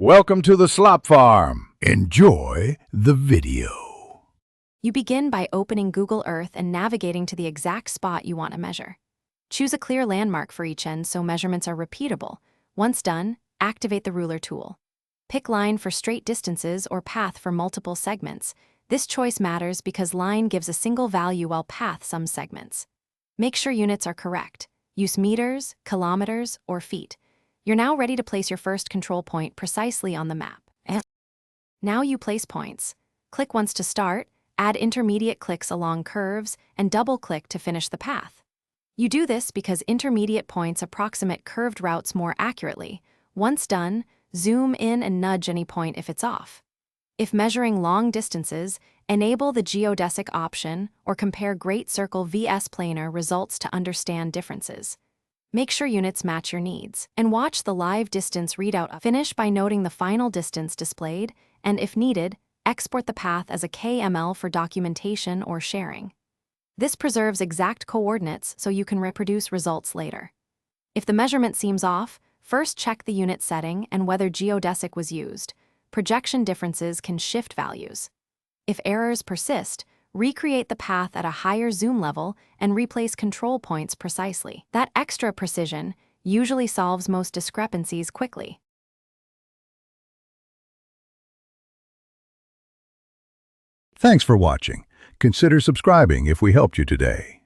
Welcome to the Slop Farm. Enjoy the video. You begin by opening Google Earth and navigating to the exact spot you want to measure. Choose a clear landmark for each end so measurements are repeatable. Once done, activate the ruler tool. Pick line for straight distances or path for multiple segments. This choice matters because line gives a single value while path sums segments. Make sure units are correct. Use meters, kilometers, or feet. You're now ready to place your first control point precisely on the map. Now you place points. Click once to start, add intermediate clicks along curves, and double-click to finish the path. You do this because intermediate points approximate curved routes more accurately. Once done, zoom in and nudge any point if it's off. If measuring long distances, enable the geodesic option or compare Great Circle vs Planar results to understand differences. Make sure units match your needs, and watch the live distance readout. Finish by noting the final distance displayed, and if needed, export the path as a KML for documentation or sharing. This preserves exact coordinates so you can reproduce results later. If the measurement seems off, first check the unit setting and whether geodesic was used. Projection differences can shift values. If errors persist, recreate the path at a higher zoom level and replace control points precisely. That extra precision usually solves most discrepancies quickly. Thanks for watching. Consider subscribing if we helped you today.